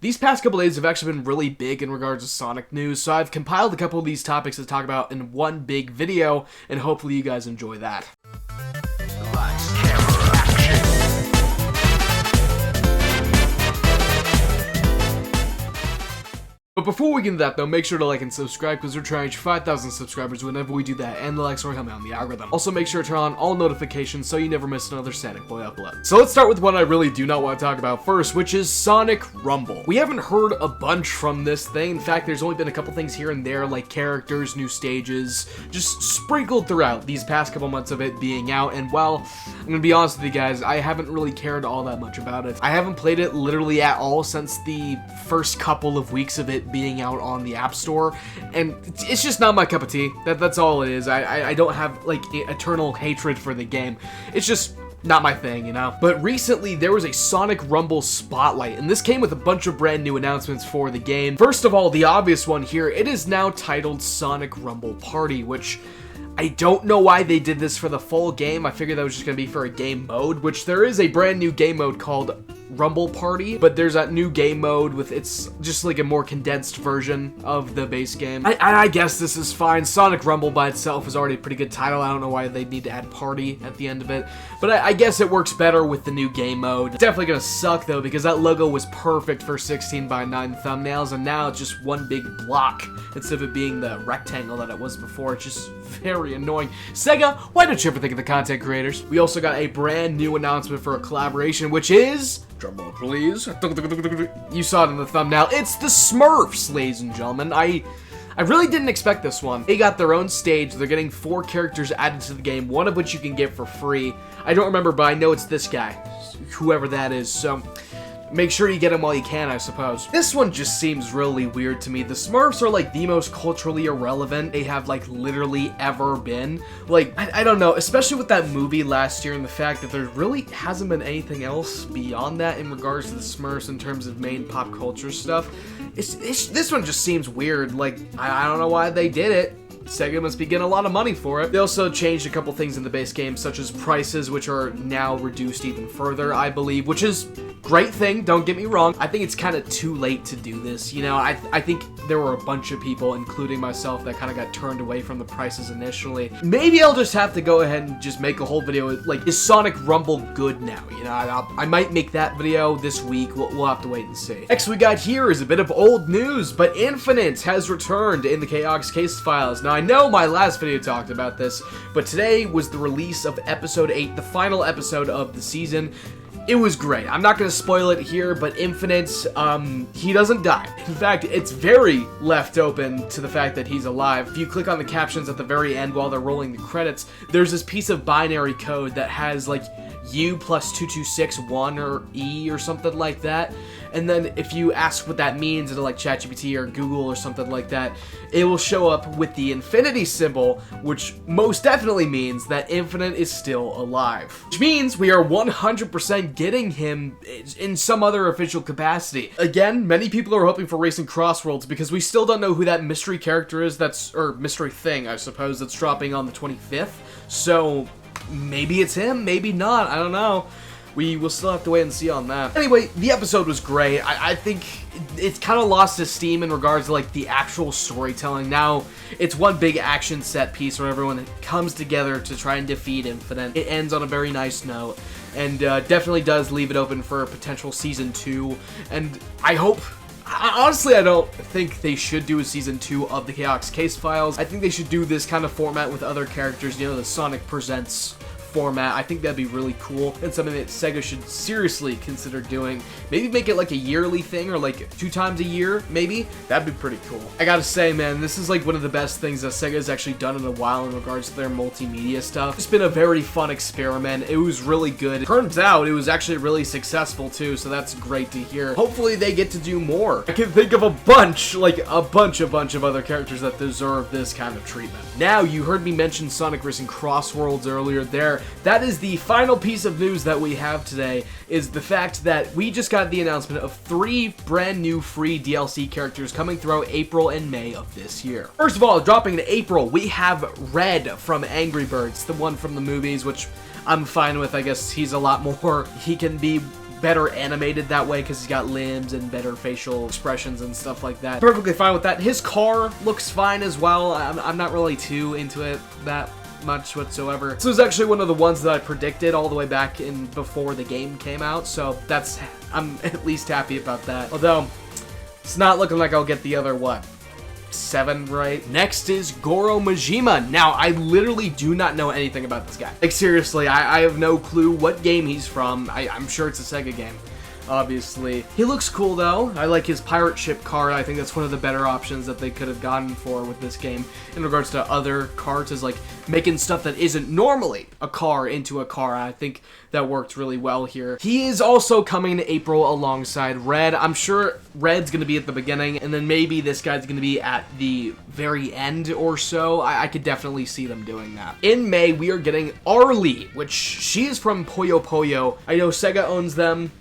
These past couple days have actually been really big in regards to Sonic news, so I've compiled a couple of these topics to talk about in one big video, and hopefully you guys enjoy that. Lights, camera, action. But before we get into that though, make sure to like and subscribe because we're trying to reach 5,000 subscribers whenever we do that, and the likes are coming out in the algorithm. Also make sure to turn on all notifications so you never miss another Sonic Boy upload. So let's start with one I really do not want to talk about first, which is Sonic Rumble. We haven't heard a bunch from this thing. In fact, there's only been a couple things here and there, like characters, new stages, just sprinkled throughout these past couple months of it being out, and well, I'm gonna be honest with you guys, I haven't really cared all that much about it. I haven't played it literally at all since the first couple of weeks of it being out on the App Store, and it's just not my cup of tea. That's all it is. I don't have like eternal hatred for the game. It's just not my thing, you know? But recently, there was a Sonic Rumble Spotlight, and this came with a bunch of brand new announcements for the game. First of all, the obvious one here, it is now titled Sonic Rumble Party, which I don't know why they did this for the full game. I figured that was just going to be for a game mode, which there is a brand new game mode called Rumble Party, but there's that new game mode with it's just like a more condensed version of the base game. I guess this is fine. Sonic Rumble by itself is already a pretty good title. I don't know why they need to add party at the end of it, but I guess it works better with the new game mode. It's definitely gonna suck though, because that logo was perfect for 16:9 thumbnails, and now it's just one big block instead of it being the rectangle that it was before. It's just very annoying. Sega, why don't you ever think of the content creators? We also got a brand new announcement for a collaboration, which is, drumroll please, you saw it in the thumbnail, it's the Smurfs, ladies and gentlemen. I really didn't expect this one. They got their own stage. They're getting 4 characters added to the game, one of which you can get for free. I don't remember, but I know it's this guy, whoever that is, so make sure you get him while you can, I suppose. This one just seems really weird to me. The Smurfs are like the most culturally irrelevant they have like literally ever been. Like, I don't know, especially with that movie last year and the fact that there really hasn't been anything else beyond that in regards to the Smurfs in terms of main pop culture stuff. This one just seems weird. Like, I don't know why they did it. Sega must be getting a lot of money for it. They also changed a couple things in the base game, such as prices, which are now reduced even further, I believe, which is great thing, don't get me wrong. I think it's kind of too late to do this, you know? I think there were a bunch of people, including myself, that kind of got turned away from the prices initially. Maybe I'll just have to go ahead and just make a whole video, like, is Sonic Rumble good now? You know, I might make that video this week. We'll have to wait and see. Next we got here is a bit of old news, but Infinite has returned in the Chaos Case files. Now, I know my last video talked about this, but today was the release of episode 8, the final episode of the season. It was great. I'm not going to spoil it here, but Infinite, he doesn't die. In fact, it's very left open to the fact that he's alive. If you click on the captions at the very end while they're rolling the credits, there's this piece of binary code that has like U plus 2261 or E or something like that. And then if you ask what that means in like ChatGPT or Google or something like that, it will show up with the infinity symbol, which most definitely means that Infinite is still alive. Which means we are 100% getting him in some other official capacity. Again, many people are hoping for Racing CrossWorlds because we still don't know who that mystery character is or mystery thing, I suppose, that's dropping on the 25th. So maybe it's him, maybe not, I don't know. We will still have to wait and see on that. Anyway, the episode was great. I think it's kind of lost its steam in regards to like the actual storytelling. Now, it's one big action set piece where everyone comes together to try and defeat Infinite. It ends on a very nice note, and definitely does leave it open for a potential season 2. And I hope, honestly, I don't think they should do a season 2 of the Chaos Case Files. I think they should do this kind of format with other characters, you know, the Sonic Presents format. I think that'd be really cool and something that Sega should seriously consider doing. Maybe make it like a yearly thing or like 2 times a year, maybe. That'd be pretty cool. I gotta say, man, this is like one of the best things that Sega has actually done in a while in regards to their multimedia stuff. It's been a very fun experiment. It was really good. Turns out it was actually really successful too, so that's great to hear. Hopefully they get to do more. I can think of a bunch of other characters that deserve this kind of treatment. Now, you heard me mention Sonic Racing CrossWorlds earlier there. That is the final piece of news that we have today, is the fact that we just got the announcement of 3 brand new free DLC characters coming throughout April and May of this year. First of all, dropping in April, we have Red from Angry Birds, the one from the movies, which I'm fine with. I guess he's a lot more, he can be better animated that way because he's got limbs and better facial expressions and stuff like that. Perfectly fine with that. His car looks fine as well. I'm not really too into it that much whatsoever. This was actually one of the ones that I predicted all the way back in before the game came out, so I'm at least happy about that. Although, it's not looking like I'll get the other, what, 7 right? Next is Goro Majima. Now, I literally do not know anything about this guy. Like, seriously, I have no clue what game he's from. I'm sure it's a Sega game, obviously. He looks cool, though. I like his pirate ship car. I think that's one of the better options that they could have gone for with this game in regards to other cars, is like making stuff that isn't normally a car into a car. I think that worked really well here. He is also coming to April alongside Red. I'm sure Red's going to be at the beginning, and then maybe this guy's going to be at the very end or so. I could definitely see them doing that. In May, we are getting Arlie, which she is from Puyo Puyo. I know Sega owns them.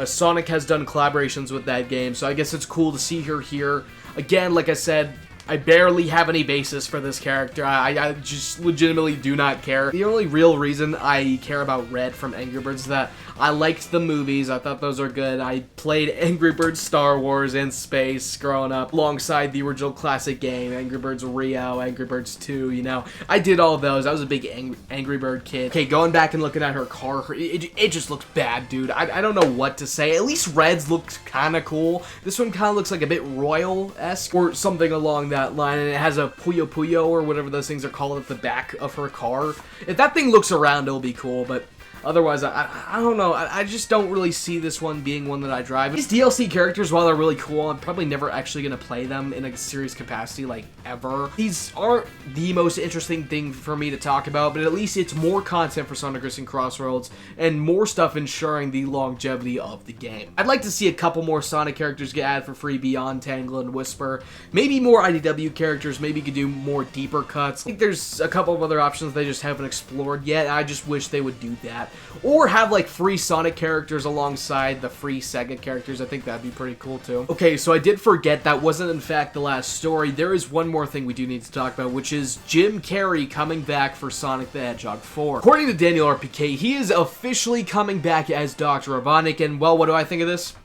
Sonic has done collaborations with that game, so I guess it's cool to see her here. Again, like I said, I barely have any basis for this character. I just legitimately do not care. The only real reason I care about Red from Angry Birds is that I liked the movies. I thought those are good. I played Angry Birds Star Wars in space growing up alongside the original classic game, Angry Birds Rio, Angry Birds 2, you know. I did all of those. I was a big Angry Bird kid. Okay, going back and looking at her car, it just looks bad, dude. I don't know what to say. At least Red's looks kind of cool. This one kind of looks like a bit Royal-esque or something along that line, and it has a Puyo Puyo or whatever those things are called at the back of her car. If that thing looks around, it'll be cool, but otherwise, I don't know. I just don't really see this one being one that I drive. These DLC characters, while they're really cool, I'm probably never actually going to play them in a serious capacity, like, ever. These aren't the most interesting thing for me to talk about, but at least it's more content for Sonic Racing CrossWorlds and more stuff ensuring the longevity of the game. I'd like to see a couple more Sonic characters get added for free beyond Tangle and Whisper. Maybe more IDW characters. Maybe you could do more deeper cuts. I think there's a couple of other options they just haven't explored yet. I just wish they would do that. Or have like free Sonic characters alongside the free Sega characters. I think that'd be pretty cool too. Okay, so I did forget that wasn't in fact the last story. There is one more thing we do need to talk about, which is Jim Carrey coming back for Sonic the Hedgehog 4. According to Daniel RPK, he is officially coming back as Dr. Robotnik, and well, what do I think of this?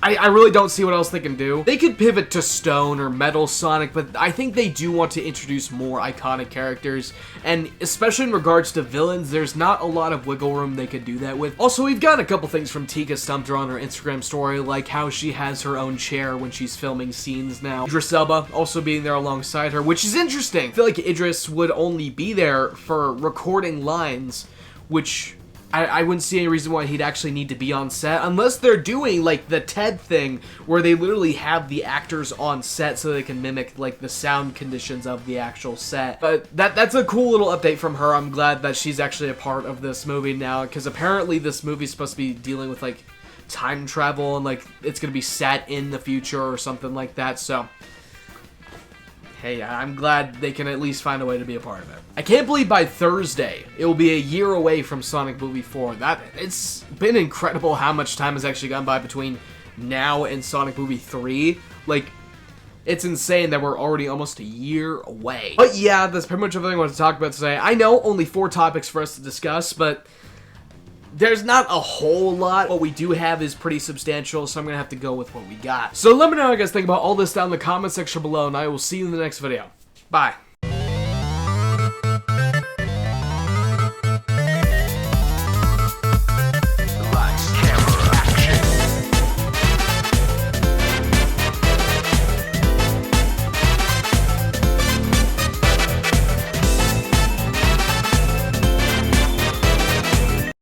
I really don't see what else they can do. They could pivot to Stone or Metal Sonic, but I think they do want to introduce more iconic characters, and especially in regards to villains, there's not a lot of wiggle room they could do that with. Also, we've got a couple things from Tika Stumpter on her Instagram story, like how she has her own chair when she's filming scenes now. Idris Elba also being there alongside her, which is interesting. I feel like Idris would only be there for recording lines, which I wouldn't see any reason why he'd actually need to be on set, unless they're doing, like, the TED thing, where they literally have the actors on set so they can mimic, like, the sound conditions of the actual set. But that's a cool little update from her. I'm glad that she's actually a part of this movie now, because apparently this movie's supposed to be dealing with, like, time travel, and, like, it's gonna be set in the future or something like that, so hey, I'm glad they can at least find a way to be a part of it. I can't believe by Thursday, it will be a year away from Sonic Movie 4. It's been incredible how much time has actually gone by between now and Sonic Movie 3. Like, it's insane that we're already almost a year away. But yeah, that's pretty much everything I want to talk about today. I know, only 4 topics for us to discuss, but there's not a whole lot. What we do have is pretty substantial, so I'm going to have to go with what we got. So let me know what you guys think about all this down in the comment section below, and I will see you in the next video. Bye.